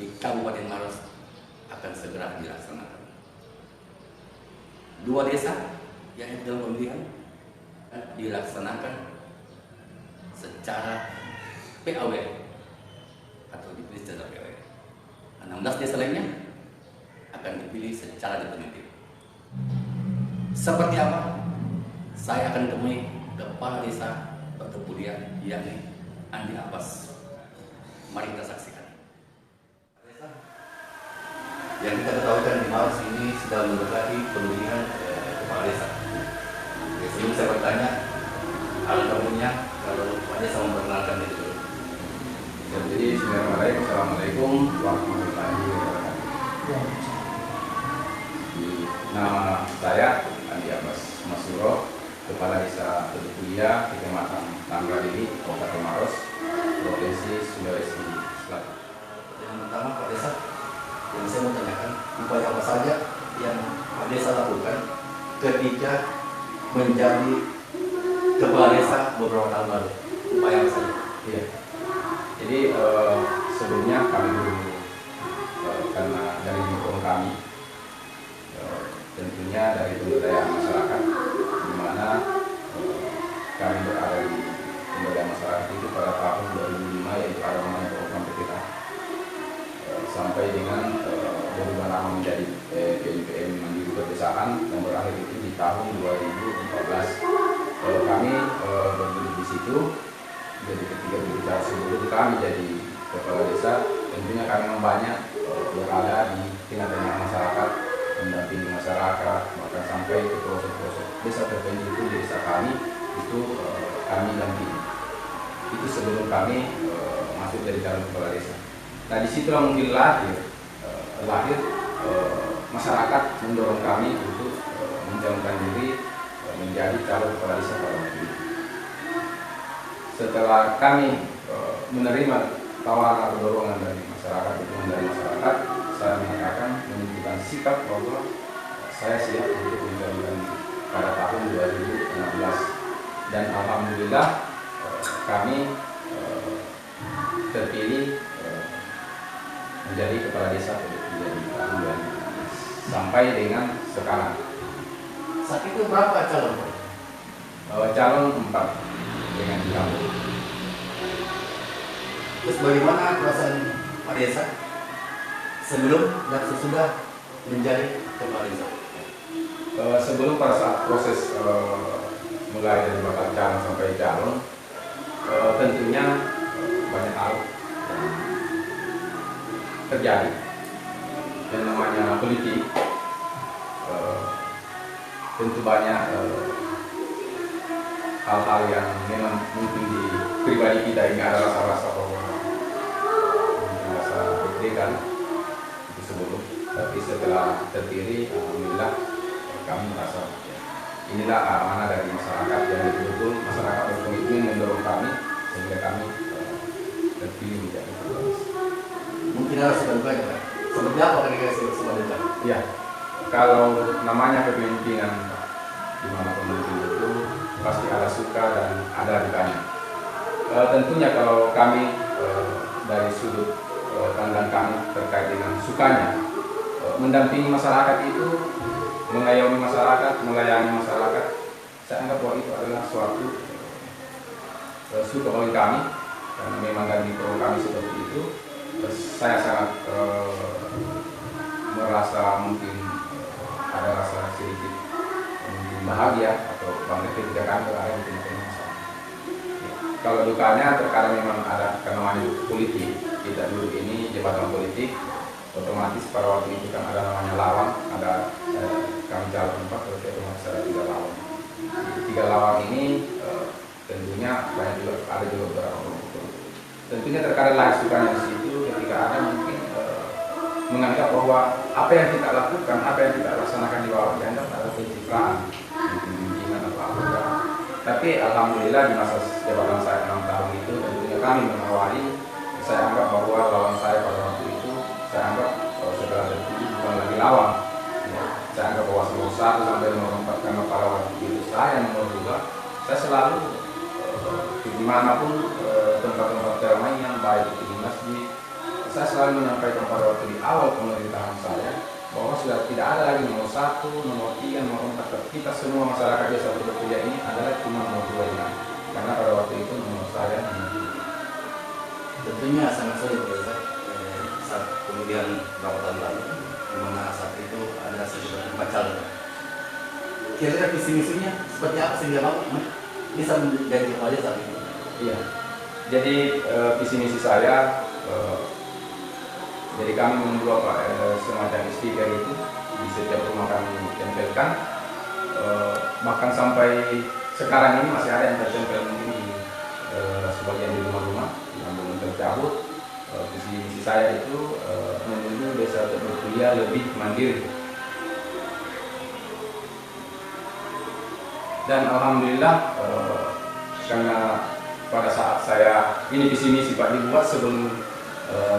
di Kabupaten Maros akan segera dilaksanakan. 2 desa yang dalam pemilihan dilaksanakan secara PAW atau dipilih secara PAW. 16 desa lainnya akan dipilih secara definitif. Seperti apa? Saya akan temui Kepala Desa Batu Pudian, yakni Andi Abbas. Mari kita saksikan. Yang kita ketahui kan di Maros ini sedang mendekati pemilihan Kepala Desa. Sebelum saya bertanya, alhamdulillah kalau Pak Desa memperkenalkan itu. Jadi bismillahirrahmanirrahim. Assalamualaikum warahmatullahi wabarakatuh. Nama saya Andi Abbas Masuro, Kepala Desa Batu Pudian, Kecamatan Tanggalili, Kabupaten Maros, Provinsi Sulawesi Selatan. Yang pertama Pak Desa, yang saya mau tanyakan, upaya apa saja yang Pak Desa lakukan ketika menjadi Kepala Desa beberapa tahun lalu? Upaya apa saja? Iya. Jadi sebelumnya kami dulu karena dari lingkungan kami tentunya dari pemberdayaan masyarakat, di mana kami berada di pemberdayaan masyarakat itu pada tahun 2005, yaitu ada namanya program PPK, sampai dengan berubah nama menjadi PMPM Mandiri Pedesaan yang berakhir itu di tahun 2014. Kami berdiri di situ. Jadi ketika berbicara sebelum kami jadi kepala desa, tentunya kami banyak berada di tengah-tengah masyarakat, mendampingi masyarakat, bahkan sampai ke pelosok-pelosok desa terpencil itu di desa kami itu kami dampingi. Itu sebelum kami masuk dari calon kepala desa. Nah disitulah mungkin lahir masyarakat mendorong kami untuk mencalonkan diri menjadi calon kepala desa pada waktu itu. Setelah kami menerima tawaran atau dorongan dari masyarakat, dukungan dari masyarakat, saya mengatakan menunjukkan sikap bahwa saya siap untuk mencalonkan pada tahun 2016, dan alhamdulillah kami terpilih menjadi kepala desa di tahun 2016 sampai dengan sekarang. Saat itu berapa calon? Calon 4 dengan kamu. Terus bagaimana perasaan Pak Desa sebelum dan sesudah menjadi kepala desa? Sebelum pada saat proses mulai dari bakal calon sampai calon, tentunya banyak hal yang terjadi. Yang namanya politik, tentu banyak hal-hal yang memang mungkin di pribadi kita ini ada rasa-rasa bahwa mungkin rasa deg-degan itu sebelum, tapi setelah terpilih alhamdulillah kami merasa inilah amanah dari masyarakat yang betul-betul masyarakat berkomitmen mendorong kami sehingga kami terpilih menjadi kepala desa. Mungkin harus sebenarnya Pak. Seperti apa kira-kira sebenarnya? Ya, kalau namanya kepemimpinan di mana pemimpin itu pasti ada suka dan ada dukanya. Tentunya kalau kami dari sudut pandang kami terkait dengan sukanya, mendampingi masyarakat itu, mengayomi masyarakat, melayani masyarakat, saya anggap bahwa itu adalah suatu suka bagi kami, karena memang dari program kami seperti itu. Saya sangat merasa mungkin ada rasa sedikit bahagia atau bangga ketika kami berada di tengah-tengah masyarakat. Kalau dukanya terkadang memang ada namanya politik. Kita dulu ini jabatan politik, otomatis pada waktu itu kan ada namanya lawan, ada kami calon 4, berarti otomatis ada 3 lawan. 3 lawan ini tentunya banyak juga ada juga beberapa kelompok. Tentunya terkadang lain sukanya di situ ketika ada mungkin menganggap bahwa apa yang kita lakukan, apa yang kita laksanakan di bawah dianggap ada pencitraan, pimpinan atau apa. Tapi alhamdulillah di masa jabatan saya 6 tahun itu tentunya kami mengawali, saya anggap bahwa lawan saya pada waktu itu, saya anggap setelah terpilih bukan lagi lawan. Ya, saya anggap bahwa nomor 1 sampai nomor 4 karena pada waktu itu saya nomor 2, saya selalu dimanapun tempat-tempat keramaian, baik itu di masjid, saya selalu menyampaikan pada waktu di awal pemerintahan saya bahwa sudah tidak ada lagi nomor 1, nomor 3, nomor 4. Kita semua masyarakat desa Petokoja ini adalah cuma nomor 2 ini. Karena pada waktu itu nomor saya tentunya sangat sulit ya, saat kemudian beberapa tahun lalu di mana saat itu ada sekitar 4 calon. Kira-kira visi misinya seperti apa sehingga kamu bisa menjadi kepala desa itu? Iya. Jadi visi misi saya, jadi kami membuat semacam stiker itu di setiap rumah kami tempelkan. Bahkan sampai sekarang ini masih ada yang tertempel mungkin di sebagian di rumah-rumah yang belum tercabut. Visi misi saya itu menuju desa berkuliah lebih mandiri. Dan alhamdulillah karena pada saat saya ini visi misi Pak dibuat sebelum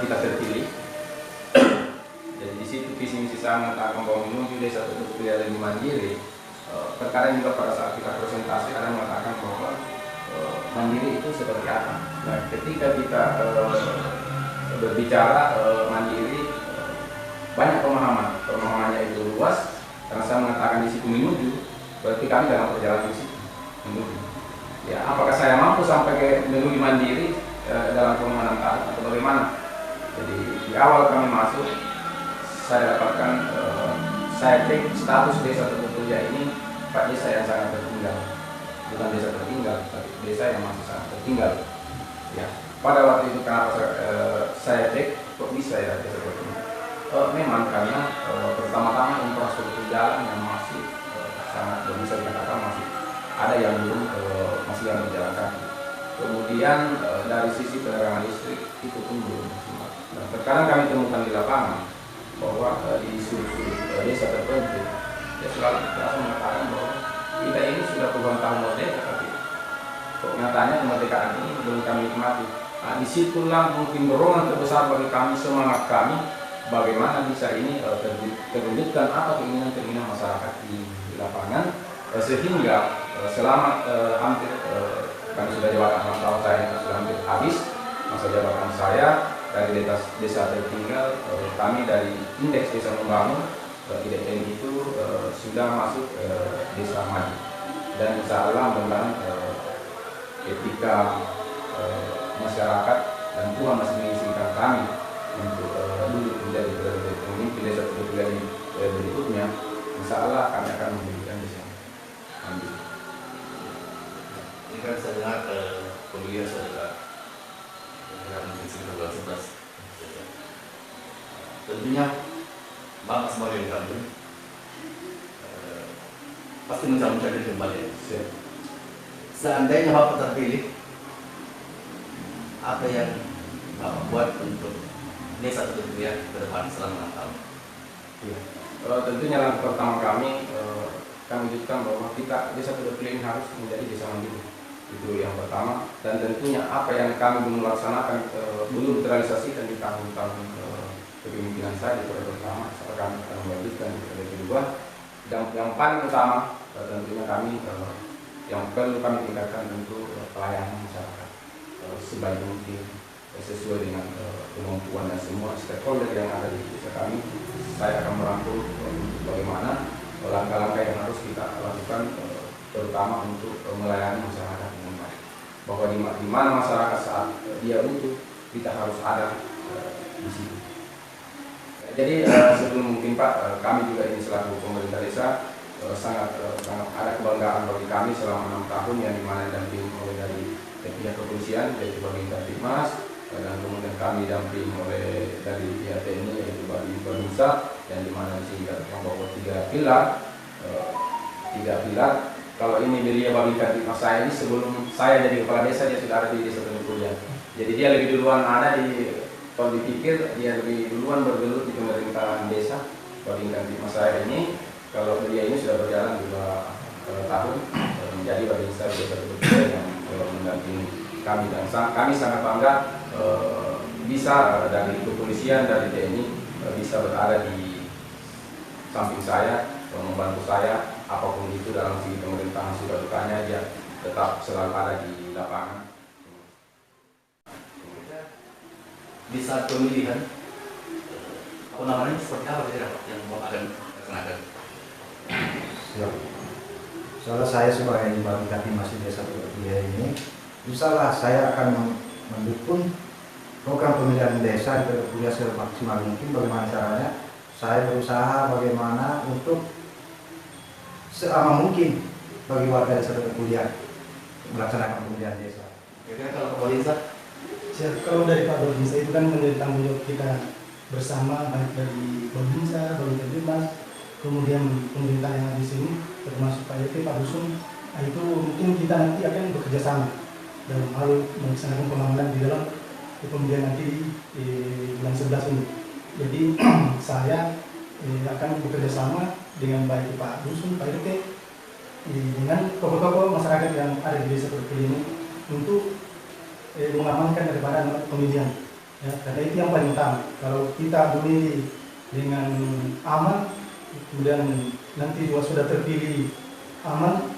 kita terpilih. Jadi di situ visi misi saya mengatakan bahwa menuju desa berkuliah lebih mandiri. Terkadang juga pada saat kita presentasi ada mengatakan bahwa mandiri itu seperti apa. Nah, ketika kita berbicara mandiri, banyak pemahamannya itu luas. Karena saya mengatakan di situ menuju, berarti kami dalam perjalanan di situ menuju. Ya, apakah saya mampu sampai ke menuju mandiri dalam pemahaman kami atau bagaimana? Jadi di awal kami masuk, saya dapatkan saya cek status desa Petokoja ini, Pak, desa yang sangat tertinggal. Bukan desa tertinggal, tapi desa yang masih sangat tertinggal. Ya, pada waktu itu kenapa saya cek kok bisa ya desa tertinggal? Memang karena pertama-tama infrastruktur jalan yang masih sangat belum bisa dikatakan masih ada yang belum masih yang berjalan kaki. Kemudian dari sisi penerangan listrik itu pun belum maksimal. Nah, sekarang kami temukan di lapangan bahwa di sudut-sudut desa tertentu dia selalu terasa mengatakan bahwa kita ini sudah puluhan tahun merdeka, tapi kok nyatanya kemerdekaan ini belum kami nikmati. Nah, disitulah mungkin dorongan terbesar bagi kami, semangat kami, bagaimana bisa ini terwujudkan apa keinginan masyarakat di lapangan, sehingga selama hampir kami sudah jabatan 6 tahun saya sudah hampir habis masa jabatan saya dari desa tertinggal, kami dari indeks desa membangun IDM itu sudah masuk desa maju, dan insya Allah mudah-mudahan ketika masyarakat dan Tuhan masih mengizinkan kami untuk duduk menjadi pemimpin desa tertinggal berikutnya, insya Allah kami akan memberikan desa maju. Ini kan saya dengar kuliah saudara mungkin sekitar 11. Tentunya Bapak sebagai incumbent pasti mencalonkan diri kembali. Seandainya Bapak terpilih, apa yang Bapak buat untuk desa Petokoja ke depan selama 6 tahun? Ya. Tentunya langkah pertama kami wujudkan bahwa kita desa Petokoja harus menjadi desa mandiri. Itu yang pertama, dan tentunya apa yang kami belum laksanakan belum terrealisasikan di tahun-tahun kepemimpinan saya di periode pertama, kami akan melanjutkan di periode kedua. Dan yang paling utama tentunya kami yang perlu kami tingkatkan tentu pelayanan masyarakat sebaik mungkin sesuai dengan kemampuan dan semua stakeholder yang ada di desa kami. Saya akan merangkul bagaimana langkah-langkah yang harus kita lakukan, terutama untuk melayani masyarakat dengan baik. Bahwa di mana masyarakat saat dia butuh, kita harus ada di situ. Jadi sebelum mungkin Pak, kami juga ini selaku pemerintah desa sangat ada kebanggaan bagi kami selama 6 tahun yang dimana didampingi oleh dari pihak kepolisian yaitu Babinsa Tipmas, dan kemudian kami didampingi oleh dari pihak TNI yaitu Babinsa, dan dimana di sini kita bahwa 3 pilar. Kalau ini Belia Babinsa Tipmas saya ini sebelum saya jadi kepala desa dia sudah ada di desa Petokoja. Jadi dia lebih duluan ada di, kalau dipikir dia lebih duluan bergelut di pemerintahan desa. Babinsa Tipmas saya ini, kalau dia ini sudah berjalan 2 tahun menjadi Babinsa desa Petokoja yang mendampingi kami, dan kami sangat bangga bisa dari kepolisian, dari TNI bisa berada di samping saya, membantu saya apapun itu dalam segi pemerintahan suka dukanya, dia tetap selalu ada di lapangan. di saat pemilihan apa namanya seperti apa kira yang akan kenakan? Siap. Soalnya saya sebagai Bupati masih desa Purwokerto ini, insyaallah saya akan mendukung program pemilihan desa di Purwokerto semaksimal mungkin. Bagaimana caranya? Saya berusaha bagaimana untuk seaman mungkin bagi warga desa Purwokerto melaksanakan pemilihan desa. Kira-kira kalau Kepala Desa? Kalau dari Pak Babinsa itu kan menjadi tanggung jawab kita bersama, baik dari Babinsa, Babinsa Bebas, kemudian pemerintah yang ada di sini, termasuk Pak RT, Pak Dusun. Nah, itu mungkin kita nanti akan bekerja sama dalam hal melaksanakan pengamanan di dalam pemilihan nanti di bulan 11 ini. Jadi saya akan bekerja sama dengan baik Pak Dusun, Pak RT, dengan tokoh-tokoh masyarakat yang ada di desa Purwokerto ini untuk mengamankan daripada pemilihan. Ya, karena itu yang paling utama. Kalau kita memilih dengan aman, kemudian nanti juga sudah terpilih aman,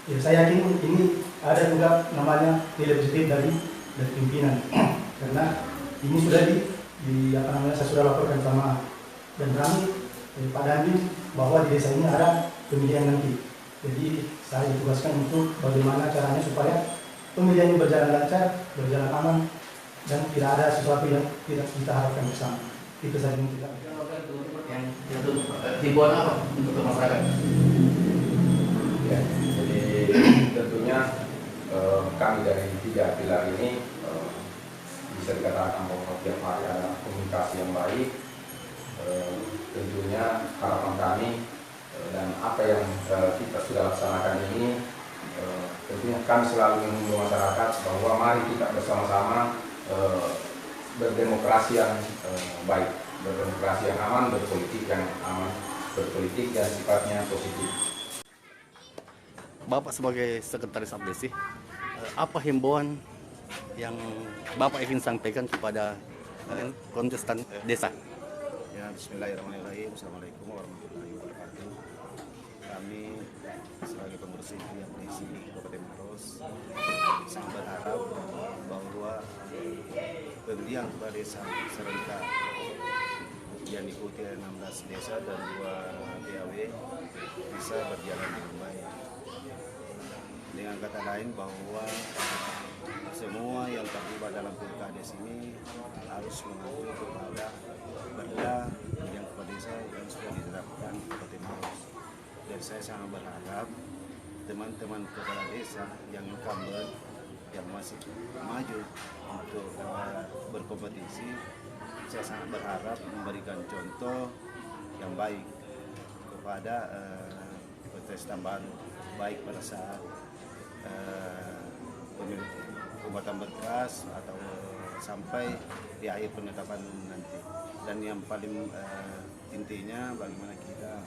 ya saya yakin ini ada juga namanya nilai positif dari pimpinan. Karena ini sudah saya sudah laporkan sama dan kami Pak Dandim bahwa di desa ini ada pemilihan nanti. Jadi saya ditugaskan untuk bagaimana caranya supaya pemilihan ini berjalan lancar, berjalan aman, dan tidak ada sesuatu yang tidak kita harapkan bersama. Itu saja yang kita. Yang himbauan apa untuk masyarakat? Ya, jadi tentunya kami dari 3 pilar ini bisa dikatakan bahwa tiap hari ada komunikasi yang baik. Tentunya harapan kami dan apa yang kita sudah laksanakan ini, tentunya kami selalu menghimbau masyarakat bahwa mari kita bersama-sama berdemokrasi yang baik, berdemokrasi yang aman, berpolitik yang aman, berpolitik yang sifatnya positif. Bapak sebagai Sekretaris Abdesi, apa himbauan yang Bapak ingin sampaikan kepada kontestan desa? Ya, bismillahirrahmanirrahim. Assalamualaikum warahmatullahi wabarakatuh. Kami sebagai pengurus Abdesi Kabupaten Maros sangat berharap bahwa pemilihan kepala desa serentak yang diikuti oleh 16 desa dan 2 PAW bisa berjalan dengan baik. Dengan kata lain bahwa semua yang terlibat dalam pilkades ini harus mengacu kepada perda yang kepala desa yang sudah diterapkan di Kabupaten Maros. Dan saya sangat berharap teman-teman kepala desa yang incumbent yang masih maju untuk berkompetisi, saya sangat berharap memberikan contoh yang baik kepada kontestan baru, baik pada saat pembuatan berkas atau sampai di akhir penetapan nanti. Dan yang paling intinya bagaimana kita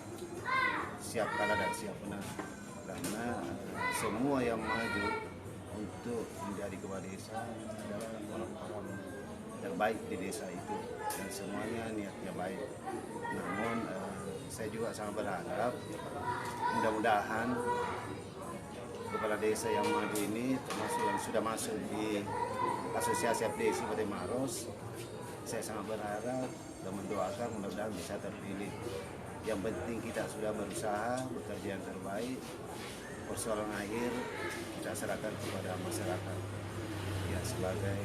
siap kalah dan siap menang, karena semua yang maju untuk menjadi kepala desa adalah orang-orang terbaik di desa itu dan semuanya niatnya baik. Namun saya juga sangat berharap mudah-mudahan kepala desa yang maju ini termasuk yang sudah masuk di Asosiasi Abdesi Kabupaten Maros, saya sangat berharap dan mendoakan mudah-mudahan bisa terpilih. Yang penting kita sudah berusaha bekerja yang terbaik. Persoalan akhir kita serahkan kepada masyarakat ya sebagai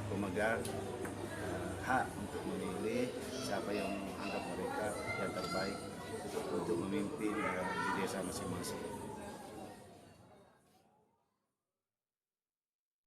pemegang hak untuk memilih siapa yang menganggap mereka yang terbaik untuk memimpin di desa masing-masing.